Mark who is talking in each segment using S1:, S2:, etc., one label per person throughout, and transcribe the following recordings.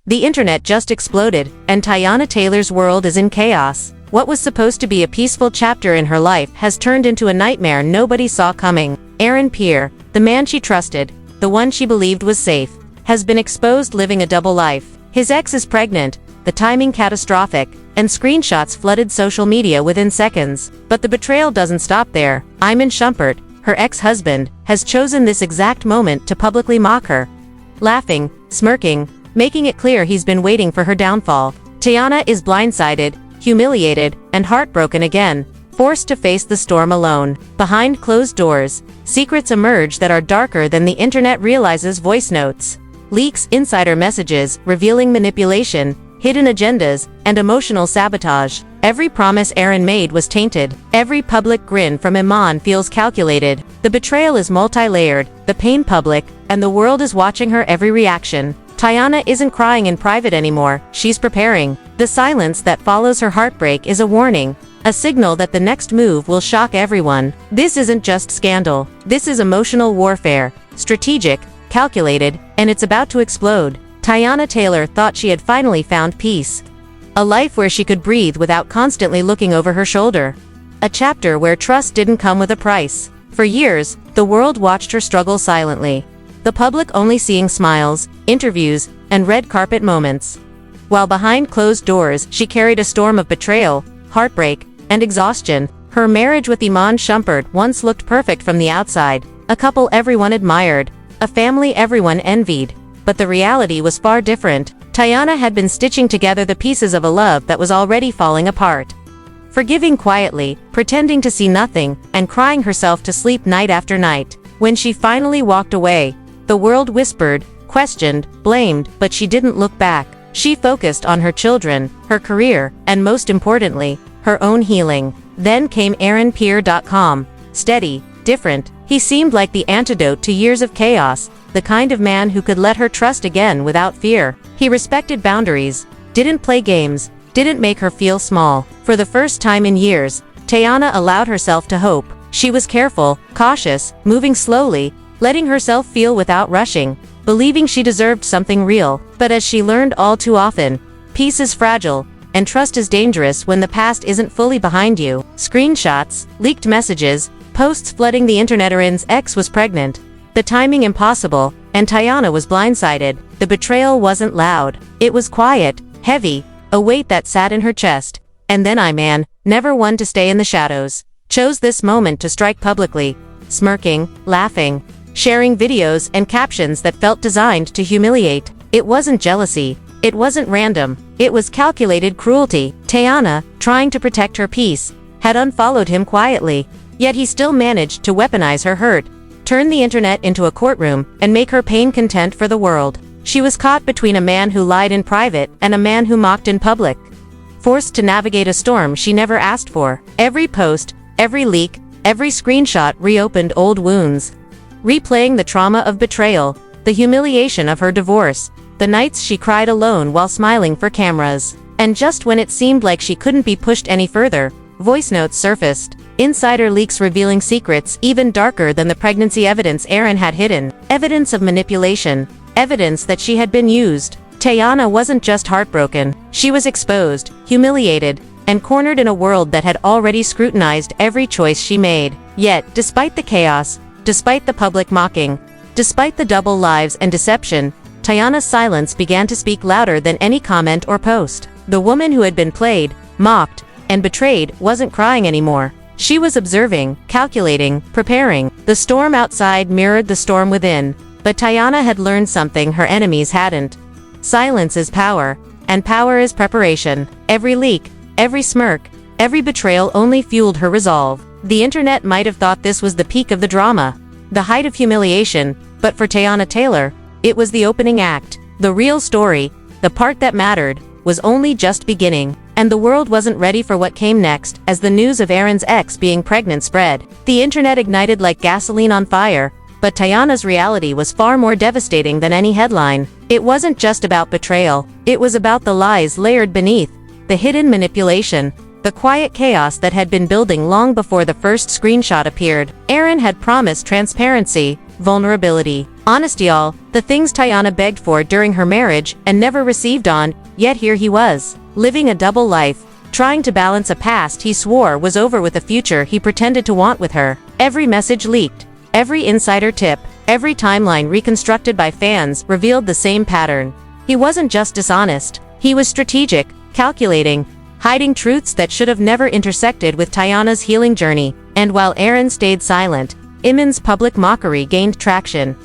S1: The internet just exploded, and Teyana Taylor's world is in chaos. What was supposed to be a peaceful chapter in her life has turned into a nightmare nobody saw coming. Pierre, the man she trusted, the one she believed was safe, has been exposed living a double life. His ex is pregnant, the timing catastrophic, and screenshots flooded social media within seconds. But the betrayal doesn't stop there. Iman Shumpert, her ex-husband, has chosen this exact moment to publicly mock her. Laughing, smirking, making it clear he's been waiting for her downfall. Teyana is blindsided, humiliated, and heartbroken again, forced to face the storm alone. Behind closed doors, secrets emerge that are darker than the internet realizes. Voice notes, leaks, insider messages, revealing manipulation, hidden agendas, and emotional sabotage. Every promise Erin made was tainted. Every public grin from Iman feels calculated. The betrayal is multi-layered, the pain public, and the world is watching her every reaction. Teyana isn't crying in private anymore, she's preparing. The silence that follows her heartbreak is a warning, a signal that the next move will shock everyone. This isn't just scandal. This is emotional warfare, strategic, calculated, and it's about to explode. Teyana Taylor thought she had finally found peace. A life where she could breathe without constantly looking over her shoulder. A chapter where trust didn't come with a price. For years, the world watched her struggle silently. The public only seeing smiles, interviews, and red carpet moments. While behind closed doors, she carried a storm of betrayal, heartbreak, and exhaustion. Her marriage with Iman Shumpert once looked perfect from the outside, a couple everyone admired, a family everyone envied. But the reality was far different. Teyana had been stitching together the pieces of a love that was already falling apart. Forgiving quietly, pretending to see nothing, and crying herself to sleep night after night. When she finally walked away, the world whispered, questioned, blamed, but she didn't look back. She focused on her children, her career, and most importantly, her own healing. Then came Pierre.com. Steady, different, he seemed like the antidote to years of chaos, the kind of man who could let her trust again without fear. He respected boundaries, didn't play games, didn't make her feel small. For the first time in years, Teyana allowed herself to hope. She was careful, cautious, moving slowly, letting herself feel without rushing, believing she deserved something real. But as she learned all too often, peace is fragile, and trust is dangerous when the past isn't fully behind you. Screenshots, leaked messages, posts flooding the internet. Erin's ex was pregnant, the timing impossible, and Teyana was blindsided. The betrayal wasn't loud. It was quiet, heavy, a weight that sat in her chest. And then Iman, never one to stay in the shadows, chose this moment to strike publicly, smirking, laughing, sharing videos and captions that felt designed to humiliate. It wasn't jealousy. It wasn't random. It was calculated cruelty. Teyana, trying to protect her peace, had unfollowed him quietly. Yet he still managed to weaponize her hurt, turn the internet into a courtroom, and make her pain content for the world. She was caught between a man who lied in private and a man who mocked in public. Forced to navigate a storm she never asked for. Every post, every leak, every screenshot reopened old wounds, replaying the trauma of betrayal, the humiliation of her divorce, the nights she cried alone while smiling for cameras. And just when it seemed like she couldn't be pushed any further, voice notes surfaced, insider leaks revealing secrets even darker than the pregnancy evidence Erin had hidden. Evidence of manipulation, evidence that she had been used. Teyana wasn't just heartbroken, she was exposed, humiliated, and cornered in a world that had already scrutinized every choice she made. Yet, despite the chaos, despite the public mocking, despite the double lives and deception, Teyana's silence began to speak louder than any comment or post. The woman who had been played, mocked, and betrayed wasn't crying anymore. She was observing, calculating, preparing. The storm outside mirrored the storm within, but Teyana had learned something her enemies hadn't. Silence is power, and power is preparation. Every leak, every smirk, every betrayal only fueled her resolve. The internet might have thought this was the peak of the drama, the height of humiliation, but for Teyana Taylor, it was the opening act. The real story, the part that mattered, was only just beginning. And the world wasn't ready for what came next. As the news of Erin's ex being pregnant spread, the internet ignited like gasoline on fire. But Teyana's reality was far more devastating than any headline. It wasn't just about betrayal. It was about the lies layered beneath, the hidden manipulation, the quiet chaos that had been building long before the first screenshot appeared. Erin had promised transparency, vulnerability, honesty, all the things Teyana begged for during her marriage and never received on, yet here he was, living a double life, trying to balance a past he swore was over with a future he pretended to want with her. Every message leaked, every insider tip, every timeline reconstructed by fans revealed the same pattern. He wasn't just dishonest, he was strategic, calculating, hiding truths that should have never intersected with Teyana's healing journey. And while Aaron stayed silent, Iman's public mockery gained traction.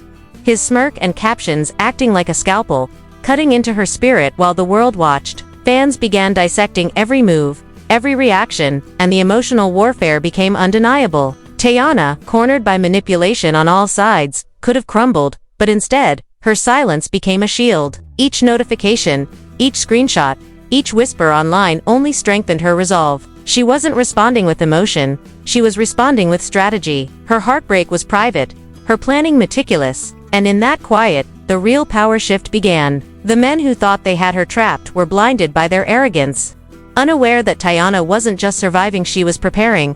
S1: His smirk and captions acting like a scalpel, cutting into her spirit while the world watched. Fans began dissecting every move, every reaction, and the emotional warfare became undeniable. Teyana, cornered by manipulation on all sides, could have crumbled, but instead, her silence became a shield. Each notification, each screenshot, each whisper online only strengthened her resolve. She wasn't responding with emotion, she was responding with strategy. Her heartbreak was private, her planning meticulous, and in that quiet, the real power shift began. The men who thought they had her trapped were blinded by their arrogance. Unaware that Teyana wasn't just surviving, she was preparing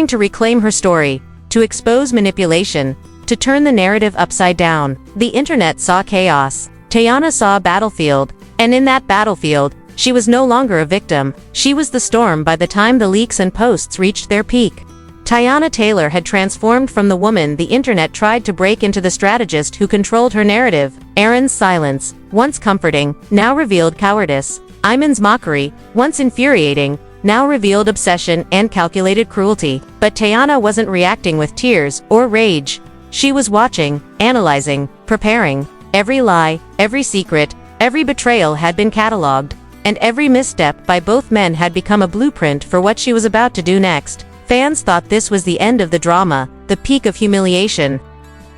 S1: to reclaim her story, to expose manipulation, to turn the narrative upside down. The internet saw chaos. Teyana saw a battlefield, and in that battlefield, she was no longer a victim, she was the storm by the time the leaks and posts reached their peak. Teyana Taylor had transformed from the woman the internet tried to break into the strategist who controlled her narrative. Aaron's silence, once comforting, now revealed cowardice. Iman's mockery, once infuriating, now revealed obsession and calculated cruelty. But Teyana wasn't reacting with tears or rage. She was watching, analyzing, preparing. Every lie, every secret, every betrayal had been catalogued, and every misstep by both men had become a blueprint for what she was about to do next. Fans thought this was the end of the drama, the peak of humiliation.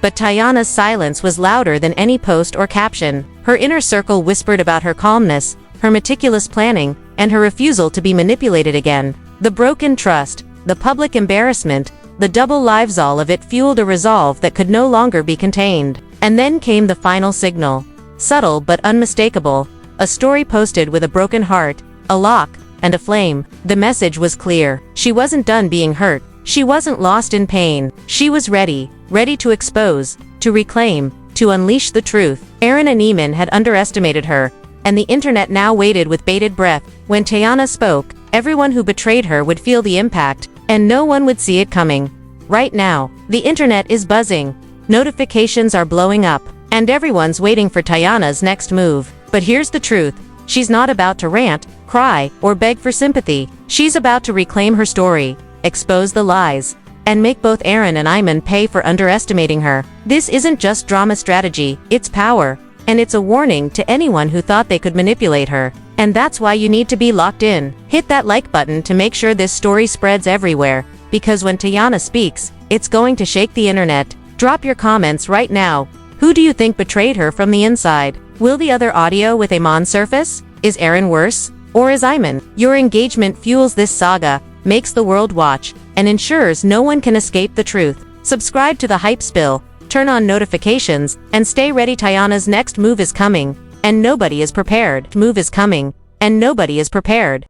S1: But Teyana's silence was louder than any post or caption. Her inner circle whispered about her calmness, her meticulous planning, and her refusal to be manipulated again. The broken trust, the public embarrassment, the double lives, all of it fueled a resolve that could no longer be contained. And then came the final signal. Subtle but unmistakable. A story posted with a broken heart, a lock, and a flame. The message was clear. She wasn't done being hurt. She wasn't lost in pain. She was ready to expose, to reclaim, to unleash the truth. Aaron and Iman had underestimated her, and the internet now waited with bated breath. When Teyana spoke, everyone who betrayed her would feel the impact, and no one would see it coming. Right now, the internet is buzzing. Notifications are blowing up, and everyone's waiting for Teyana's next move. But here's the truth. She's not about to rant, cry, or beg for sympathy. She's about to reclaim her story, expose the lies, and make both Aaron and Iman pay for underestimating her. This isn't just drama strategy, it's power. And it's a warning to anyone who thought they could manipulate her. And that's why you need to be locked in. Hit that like button to make sure this story spreads everywhere, because when Teyana speaks, it's going to shake the internet. Drop your comments right now. Who do you think betrayed her from the inside? Will the other audio with Iman surface? Is Aaron worse? Or is Iman? Your engagement fuels this saga, makes the world watch, and ensures no one can escape the truth. Subscribe to the Hype Spill, turn on notifications, and stay ready. Teyana's next move is coming, and nobody is prepared. Move is coming, and nobody is prepared.